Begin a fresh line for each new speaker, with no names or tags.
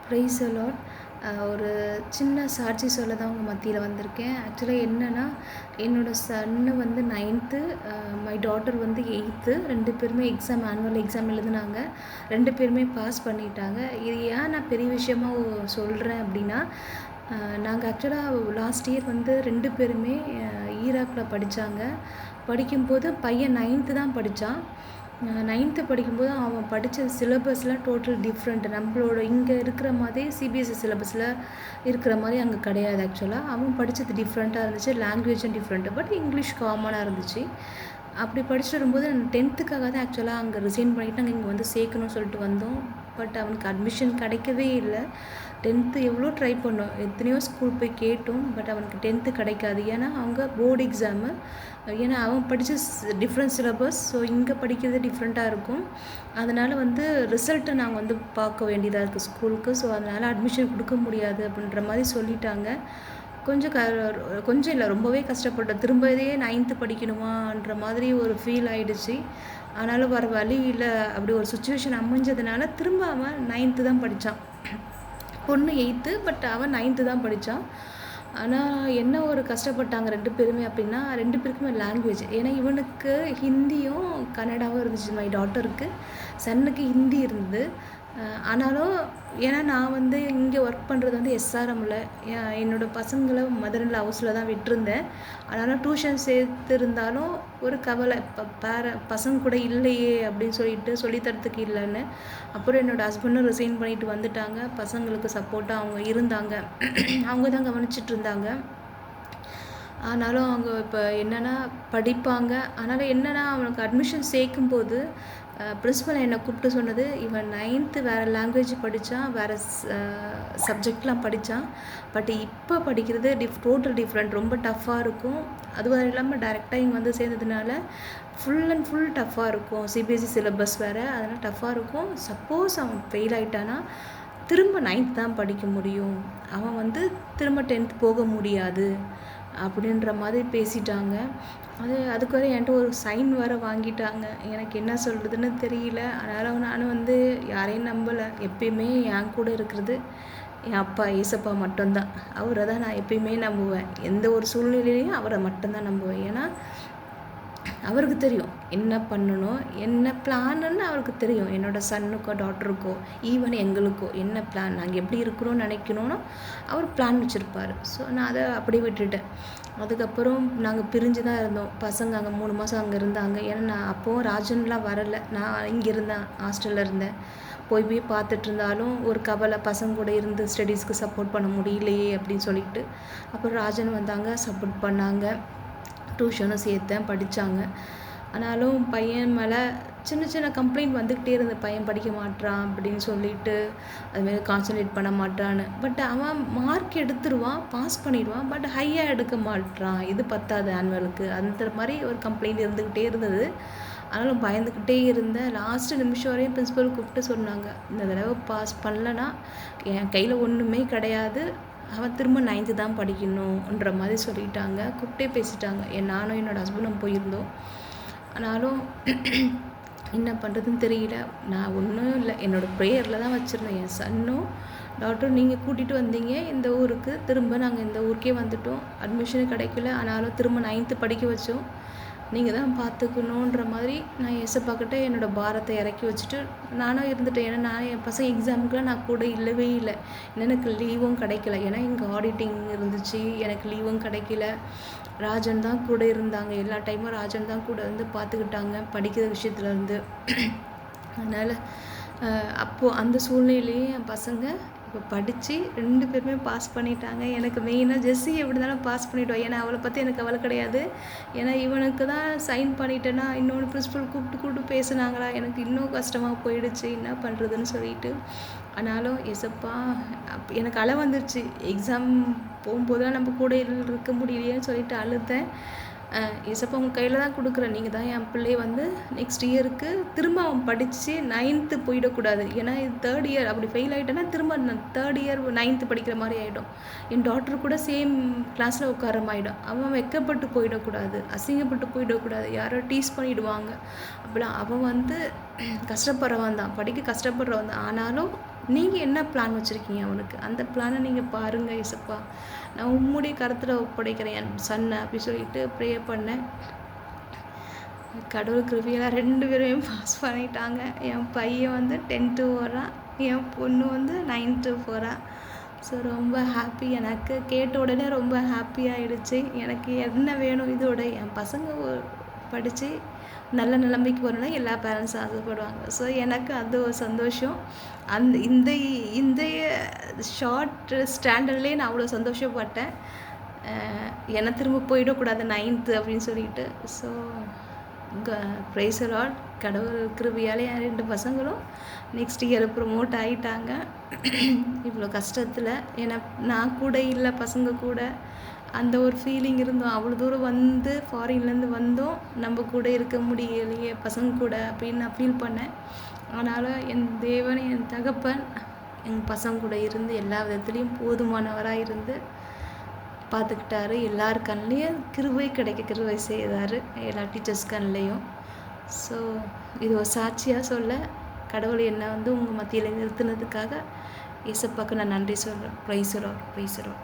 Price allot. ஒரு சின்ன சாட்சி சொல்ல தான் உங்கள் மத்தியில் வந்திருக்கேன். ஆக்சுவலாக என்னென்னா, என்னோடய சன்னு வந்து 9th, மை டாட்டர் வந்து 8th. 2 பேருமே ஆனுவல் எக்ஸாம் எழுதுனாங்க. 2 பேருமே பாஸ் பண்ணிட்டாங்க. இது ஏன் நான் பெரிய விஷயமா சொல்கிறேன் அப்படின்னா, நாங்கள் ஆக்சுவலாக லாஸ்ட் இயர் வந்து 2 பேருமே ஈராக்கில் படித்தாங்க. படிக்கும்போது பையன் 9th தான் படித்தான். 9th படிக்கும்போது அவன் படித்த சிலபஸ்லாம் டோட்டல் டிஃப்ரெண்ட். நம்மளோட இங்கே இருக்கிற மாதிரி சிபிஎஸ்சி சிலபஸில் இருக்கிற மாதிரி அங்கே கிடையாது. ஆக்சுவலாக அவன் படித்தது டிஃப்ரெண்ட்டாக இருந்துச்சு. லாங்குவேஜும் டிஃப்ரெண்ட்டு, பட் இங்கிலீஷ் காமனாக இருந்துச்சு. அப்படி படிச்சுட்டு வரும்போது 10th தான் ஆக்சுவலாக அங்கே ரிசைன் பண்ணிவிட்டு நாங்கள் இங்கே வந்து சேர்க்கணும்னு சொல்லிட்டு வந்தோம். பட் அவனுக்கு அட்மிஷன் கிடைக்கவே இல்லை. 10th எவ்வளோ ட்ரை பண்ணோம், எத்தனையோ ஸ்கூல் போய் கேட்டோம். பட் அவனுக்கு 10th கிடைக்காது. ஏன்னா அவங்க போர்டு எக்ஸாமு. ஏன்னா அவன் படித்த டிஃப்ரெண்ட் சிலபஸ். ஸோ இங்கே படிக்கிறது டிஃப்ரெண்ட்டாக இருக்கும். அதனால் வந்து ரிசல்ட்டை நாங்கள் வந்து பார்க்க வேண்டியதாக இருக்குது ஸ்கூலுக்கு. ஸோ அதனால் அட்மிஷன் கொடுக்க முடியாது அப்படின்ற மாதிரி சொல்லிட்டாங்க. கொஞ்சம் இல்லை, ரொம்பவே கஷ்டப்பட்டோம். திரும்ப இதே 9th படிக்கணுமான்ற மாதிரி ஒரு ஃபீல் ஆகிடுச்சு. ஆனாலும் வர வழி இல்லை, அப்படி ஒரு சுச்சுவேஷன் அமைஞ்சதுனால திரும்ப அவன் 9th தான் படித்தான். பொண்ணு 8th, பட் அவன் 9th தான் படித்தான். ஆனால் என்ன ஒரு கஷ்டப்பட்டாங்க 2 பேருமே அப்படின்னா, 2 பேருக்குமே லாங்குவேஜ். ஏன்னா இவனுக்கு ஹிந்தியும் கன்னடாவும் இருந்துச்சு, மை டாட்டருக்கு. சன்னுக்கு ஹிந்தி இருந்தது. ஆனாலும் ஏன்னா நான் வந்து இங்கே ஒர்க் பண்ணுறது வந்து எஸ்ஆர்எம்மில் என்னோடய பசங்களை மதர் இன் லா ஹவுஸில் தான் விட்டுருந்தேன். அதனால் டியூஷன் சேர்த்துருந்தாலும் ஒரு கவலை, பசங்க கூட இல்லையே அப்படின்னு சொல்லிட்டு சொல்லித்தரத்துக்கு இல்லைன்னு. அப்புறம் என்னோடய ஹஸ்பண்டும் ரிசைன் பண்ணிட்டு வந்துட்டாங்க. பசங்களுக்கு சப்போர்ட்டாக அவங்க இருந்தாங்க. அவங்க தான் கவனிச்சிட்டு இருந்தாங்க. ஆனாலும் அவங்க இப்போ என்னென்னா படிப்பாங்க. அதனால் என்னென்னா அவனுக்கு அட்மிஷன் சேர்க்கும்போது பிரின்ஸிபல் என்னை கூப்பிட்டு சொன்னது, இவன் 9th வேறு லாங்குவேஜ் படித்தான், வேறு சப்ஜெக்ட்லாம் படித்தான். பட் இப்போ படிக்கிறது டோட்டல் டிஃப்ரெண்ட், ரொம்ப டஃப்பாக இருக்கும். அதுவும் இல்லாமல் டைரெக்டாக இங்கே வந்து சேர்ந்ததுனால ஃபுல் அண்ட் ஃபுல் டஃப்பாக இருக்கும். சிபிஎஸ்சி சிலபஸ் வேறு, அதனால் டஃப்பாக இருக்கும். சப்போஸ் அவன் ஃபெயில் ஆகிட்டானா திரும்ப 9th தான் படிக்க முடியும். அவன் வந்து திரும்ப 10th போக முடியாது அப்படின்ற மாதிரி பேசிட்டாங்க. அதுக்கு வரை என்கிட்ட ஒரு சைன் வேறு வாங்கிட்டாங்க. எனக்கு என்ன சொல்கிறதுன்னு தெரியல. அதனால் நானும் வந்து யாரையும் நம்பலை. எப்பயுமே என் கூட இருக்கிறது என் அப்பா ஏசப்பா மட்டும்தான். அவரை தான் நான் எப்பயுமே நம்புவேன். எந்த ஒரு சூழ்நிலையிலையும் அவரை மட்டும்தான் நம்புவேன். ஏன்னா அவருக்கு தெரியும் என்ன பண்ணணும், என்ன பிளான்னு அவருக்கு தெரியும். என்னோடய சன்னுக்கோ டாட்டருக்கோ ஈவன் எங்களுக்கோ என்ன பிளான், நாங்கள் எப்படி இருக்கிறோன்னு நினைக்கணும்னு அவர் பிளான் வச்சுருப்பார். ஸோ நான் அதை அப்படியே விட்டுட்டேன். அதுக்கப்புறம் நாங்கள் பிரிஞ்சு தான் இருந்தோம். பசங்க அங்கே 3 மாதம் அங்கே இருந்தாங்க. ஏன்னா நான் அப்போவும் ராஜன்லாம் வரலை, நான் இங்கே இருந்தேன், ஹாஸ்டலில் இருந்தேன். போய் பார்த்துட்டு இருந்தாலும் ஒரு கவலை, பசங்க கூட இருந்து ஸ்டடீஸ்க்கு சப்போர்ட் பண்ண முடியலையே அப்படின்னு சொல்லிட்டு. அப்புறம் ராஜன் வந்தாங்க, சப்போர்ட் பண்ணாங்க. டியூஷனும் சேர்த்தேன், படித்தாங்க. ஆனாலும் பையன் மேலே சின்ன சின்ன கம்ப்ளைண்ட் வந்துக்கிட்டே இருந்த, பையன் படிக்க மாட்டான் அப்படின்னு சொல்லிட்டு, அதுமாரி கான்சன்ட்ரேட் பண்ண மாட்டான்னு. பட் அவன் மார்க் எடுத்துருவான், பாஸ் பண்ணிடுவான், பட் ஹையாக எடுக்க மாட்டான், இது பத்தாது ஆனுவலுக்கு, அந்த மாதிரி ஒரு கம்ப்ளைண்ட் இருந்துக்கிட்டே இருந்தது. ஆனாலும் பயந்துக்கிட்டே இருந்தேன். லாஸ்ட்டு நிமிஷம் வரையும் பிரின்ஸிபல் கூப்பிட்டு சொன்னாங்க, இந்த தடவை பாஸ் பண்ணலன்னா என் கையில் ஒன்றுமே கிடையாது, அவன் திரும்ப 9th தான் படிக்கணுன்ற மாதிரி சொல்லிட்டாங்க. கூப்பிட்டே பேசிட்டாங்க. நானும் என்னோடய ஹஸ்பண்டும் போயிருந்தோம். ஆனாலும் என்ன பண்ணுறதுன்னு தெரியல. நான் ஒன்றும் இல்லை, என்னோடய ப்ரேயரில் தான் வச்சுருந்தேன். என் சன்னும் டாக்டரும் நீங்கள் கூட்டிகிட்டு வந்தீங்க இந்த ஊருக்கு, திரும்ப நாங்கள் இந்த ஊருக்கே வந்துவிட்டோம். அட்மிஷனும் கிடைக்கல, ஆனாலும் திரும்ப 9th படிக்க வச்சோம். நீங்கள் தான் பார்த்துக்கணுன்ற மாதிரி நான் ஏசப்பாக்கிட்ட என்னோடய பாரத்தை இறக்கி வச்சுட்டு நானும் இருந்துட்டேன். ஏன்னா நான் என் பசங்க எக்ஸாமுக்குலாம் நான் கூட இல்லவே இல்லை. எனக்கு லீவும் கிடைக்கல. ஏன்னா இங்கே ஆடிட்டிங் இருந்துச்சு, எனக்கு லீவும் கிடைக்கல. ராஜன் தான் கூட இருந்தாங்க. எல்லா டைமும் ராஜன் தான் கூட இருந்து பார்த்துக்கிட்டாங்க படிக்கிற விஷயத்துலேருந்து. அதனால் அப்போது அந்த சூழ்நிலையே என் பசங்க இப்போ படித்து 2 பேருமே பாஸ் பண்ணிட்டாங்க. எனக்கு மெயினாக ஜெஸ்ஸி எப்படி தானே பாஸ் பண்ணிவிடுவா, ஏன்னா அவளை பற்றி எனக்கு கவலை கிடையாது. ஏன்னா இவனுக்கு தான் சைன் பண்ணிட்டேன்னா இன்னொன்று பிரின்ஸிபல் கூப்பிட்டு பேசுனாங்களா, எனக்கு இன்னும் கஷ்டமாக போயிடுச்சு, என்ன பண்ணுறதுன்னு சொல்லிட்டு. ஆனாலும் எசப்பா எனக்கு அழ வந்துருச்சு. எக்ஸாம் போகும்போதெல்லாம் நம்ம கூட இருக்க முடியலையேன்னு சொல்லிட்டு அழுதேன். ஏசப்பா உங்கள் கையில் தான் கொடுக்குறேன், நீங்கள் தான் என் பிள்ளையை வந்து நெக்ஸ்ட் இயருக்கு திரும்ப அவன் படித்து 9th போயிடக்கூடாது. ஏன்னா இது 3rd இயர், அப்படி ஃபெயில் ஆகிட்டேன்னா திரும்ப 3rd இயர் 9th படிக்கிற மாதிரி ஆகிடும். என் டாக்டர் கூட சேம் கிளாஸில் உட்கார ஆகிடும். அவன் வெக்கப்பட்டு போயிடக்கூடாது, அசிங்கப்பட்டு போயிடக்கூடாது, யாரோ டீஸ் பண்ணிவிடுவாங்க. அப்படிலாம் அவன் வந்து கஷ்டப்படுறவன் தான், படிக்க கஷ்டப்படுறவன் தான். ஆனாலும் நீங்கள் என்ன பிளான் வச்சுருக்கீங்க அவனுக்கு, அந்த பிளானை நீங்கள் பாருங்கள் ஏசப்பா. நான் உம்முடைய கருத்தில் ஒப்படைக்கிறேன் என் சன்னை அப்படி சொல்லிட்டு ப்ரே பண்ணேன். கடவுள் கிருபையால் 2 பேரையும் பாஸ் பண்ணிட்டாங்க. என் பையன் வந்து 10th போகிறான், என் பொண்ணு வந்து 9th போகிறா. ஸோ ரொம்ப ஹாப்பி. எனக்கு கேட்ட உடனே ரொம்ப ஹாப்பியாகிடுச்சு. எனக்கு என்ன வேணும் இதோட, என் பசங்க படித்து நல்ல நிலைமைக்கு வரணும்னா எல்லா பேரண்ட்ஸும் ஆசைப்படுவாங்க. ஸோ எனக்கு அது ஒரு சந்தோஷம். இந்த இந்த ஷார்ட் ஸ்டாண்டர்ட்லேயே நான் அவ்வளோ சந்தோஷப்பட்டேன். என்னை திரும்ப போயிடக்கூடாது 9th அப்படின்னு சொல்லிட்டு. ஸோ ப்ரைஸ் தி லார்ட். கடவுள் கிருபையாலே என் 2 பசங்களும் நெக்ஸ்ட் இயர் ப்ரொமோட் ஆகிட்டாங்க. இவ்வளோ கஷ்டத்தில், ஏன்னா நான் கூட இல்லை, பசங்க கூட அந்த ஒரு ஃபீலிங் இருந்தோம். அவ்வளோ தூரம் வந்து ஃபாரின்லேருந்து வந்தோம், நம்ம கூட இருக்க முடியலையே பசங்க கூட அப்படின்னு நான் ஃபீல் பண்ணேன். ஆனாலும் என் தேவன், என் தகப்பன் எங்கள் பசங்க கூட இருந்து எல்லா விதத்துலேயும் போதுமானவராக இருந்து பார்த்துக்கிட்டாரு. எல்லார் கண்லேயும் கிருபை செய்தார், எல்லா டீச்சர்ஸ் கண்லேயும். ஸோ இது ஒரு சாட்சியாக சொல்ல, கடவுள் என்னை வந்து உங்கள் மத்தியில் நிறுத்தினதுக்காக ஏசப்பாக்கு நான் நன்றி சொல்கிறேன். ப்ரைஸ் தி லார்ட், ப்ரைஸ் தி லார்ட்.